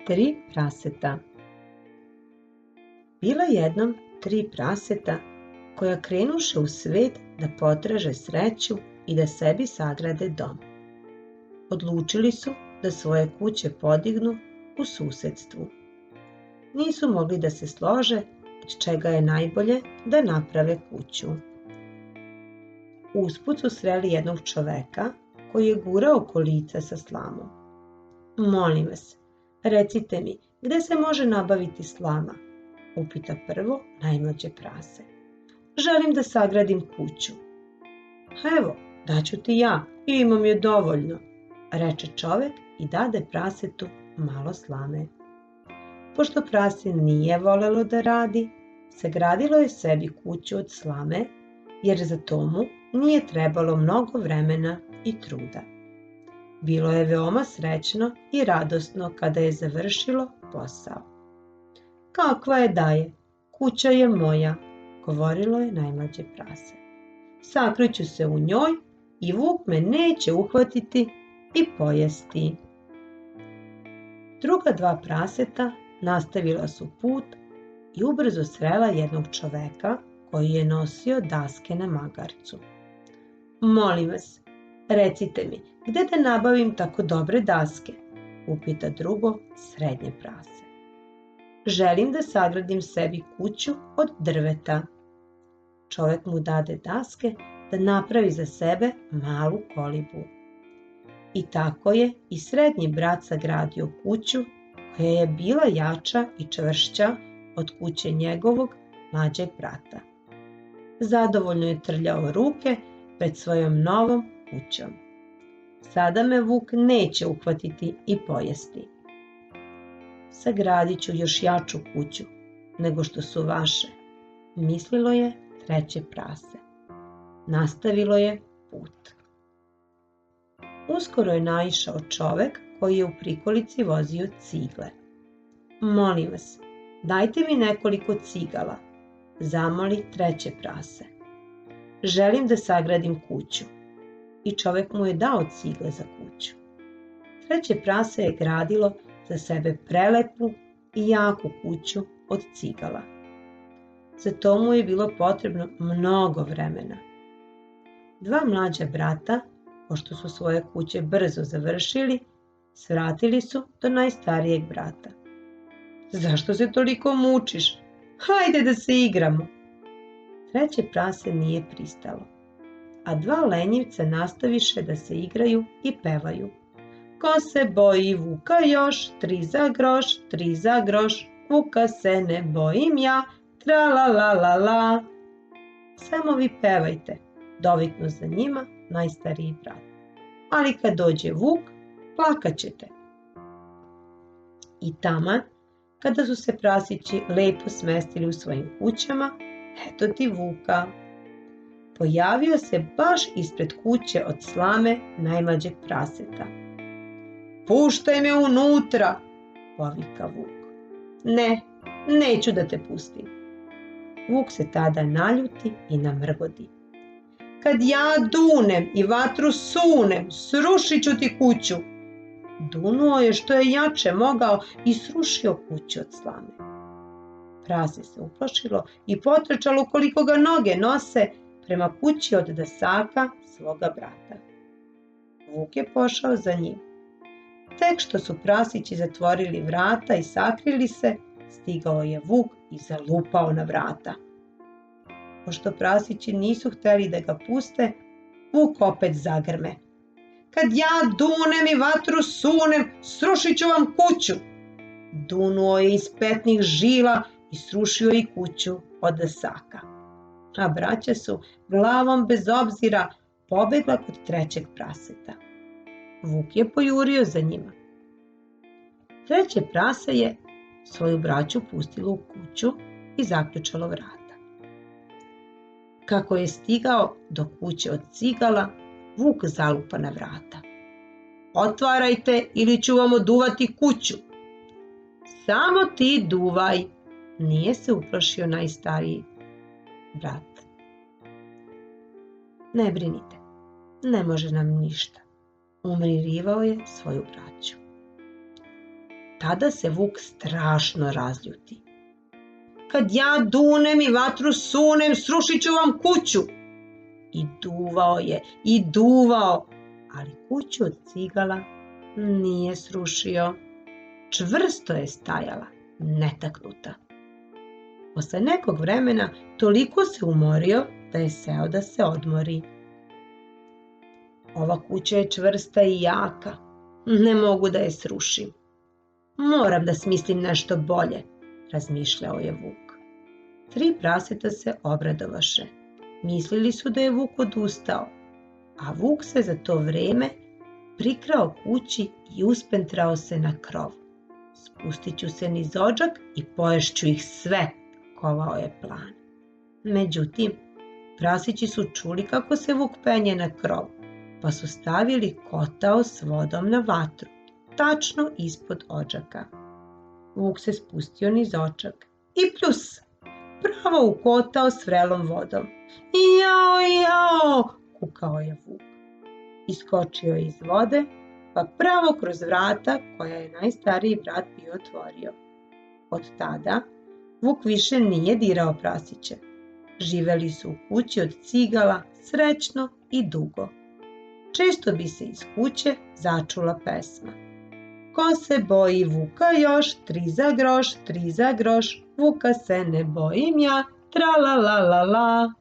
Tri praseta. Bila jednom 3 praseta koja krenuše u svet da potraže sreću i da sebi sagrade dom. Odlučili su da svoje kuće podignu u susedstvu. Nisu mogli da se slože od čega je najbolje da naprave kuću. Usput su sreli jednog čoveka koji je gurao kolica sa slamom. Molim vas, recite mi, gde se može nabaviti slama? Upita prvo najmlađe prase. Želim da sagradim kuću. Evo, daću ti ja, imam je dovoljno, reče čovek i dade prasetu malo slame. Pošto prase nije volelo da radi, sagradilo je sebi kuću od slame, jer za to mu nije trebalo mnogo vremena i truda. Bilo je veoma srećno i radosno kada je završilo posao. Kakva je da je, kuća je moja, govorilo je najmlađe prase. Sakriću se u njoj i vuk me neće uhvatiti i pojesti. Druga 2 praseta nastavila su put i ubrzo srela jednog čoveka koji je nosio daske na magarcu. Molim vas, recite mi, gde da nabavim tako dobre daske? Upita drugo srednje prase. Želim da sagradim sebi kuću od drveta. Čovek mu dade daske da napravi za sebe malu kolibu. I tako je i srednji brat sagradio kuću koja je bila jača i čvršća od kuće njegovog mlađeg brata. Zadovoljno je trljao ruke pred svojom novom kućom. Sada me vuk neće uhvatiti i pojesti. Sagradit ću još jaču kuću nego što su vaše, mislilo je treće prase. Nastavilo je put. Uskoro je naišao čovek koji je u prikolici vozio cigle. Molim vas, dajte mi nekoliko cigala, zamoli treće prase. Želim da sagradim kuću. I čovek mu je dao cigle za kuću. Treće prase je gradilo za sebe prelepu i jaku kuću od cigala. Za to mu je bilo potrebno mnogo vremena. 2 mlađa brata, pošto su svoje kuće brzo završili, svratili su do najstarijeg brata. Zašto se toliko mučiš? Hajde da se igramo. Treće prase nije pristalo, a 2 lenjivca nastaviše da se igraju i pevaju. Ko se boji vuka još, 3 za groš, 3 za groš, vuka se ne bojim ja, tra la la la la. Samo vi pevajte, doviknu za njima najstariji brat. Ali kad dođe vuk, plakaćete. I taman, kada su se prasići lepo smestili u svojim kućama, eto ti vuka. Pojavio se baš ispred kuće od slame najmlađeg praseta. Puštaj me unutra, povika vuk. Ne, neću da te pustim. Vuk se tada naljuti i namrgodi. Kad ja dunem i vatru sunem, srušit ću ti kuću. Dunuo je što je jače mogao i srušio kuću od slame. Prase se uplašilo i potrčalo koliko ga noge nose prema kući od dasaka svoga brata. Vuk je pošao za njim. Tek što su prasići zatvorili vrata i sakrili se, stigao je vuk i zalupao na vrata. Pošto prasići nisu hteli da ga puste, vuk opet zagrme. Kad ja dunem i vatru sunem, srušit ću vam kuću. Dunuo je iz petnih žila i srušio i kuću od dasaka. A braća su glavom bez obzira pobegla kod trećeg praseta. Vuk je pojurio za njima. Treće prase je svoju braću pustilo u kuću i zaključalo vrata. Kako je stigao do kuće od cigala, vuk zalupa na vrata. Otvarajte ili ću vam oduvati kuću. Samo ti duvaj, nije se uplašio najstariji brat. Ne brinite, ne može nam ništa, umirivao je svoju braću. Tada se vuk strašno razljuti. Kad ja dunem i vatru sunem, srušit ću vam kuću. I duvao je, i duvao, ali kuću od cigala nije srušio. Čvrsto je stajala, netaknuta. Posle nekog vremena toliko se umorio da je seo da se odmori. Ova kuća je čvrsta i jaka, ne mogu da je srušim. Moram da smislim nešto bolje, razmišljao je vuk. 3 praseta se obradovaše. Mislili su da je vuk odustao, a vuk se za to vreme prikrao kući i uspentrao se na krov. Spustit ću se niz odžak i poješću ih sve, kovao je plan. Međutim, prasići su čuli kako se vuk penje na krov, pa su stavili kotao s vodom na vatru, tačno ispod odžaka. Vuk se spustio niz odžak i pljus, pravo u kotao s vrelom vodom. Jao, jao, kukao je vuk. Iskočio je iz vode, pa pravo kroz vrata koja je najstariji brat bio otvorio. Od tada vuk više nije dirao prasiće. Živeli su u kući od cigala srećno i dugo. Često bi se iz kuće začula pesma. Ko se boji vuka još, 3 za groš, 3 za groš, vuka se ne bojim ja, tra la la la la.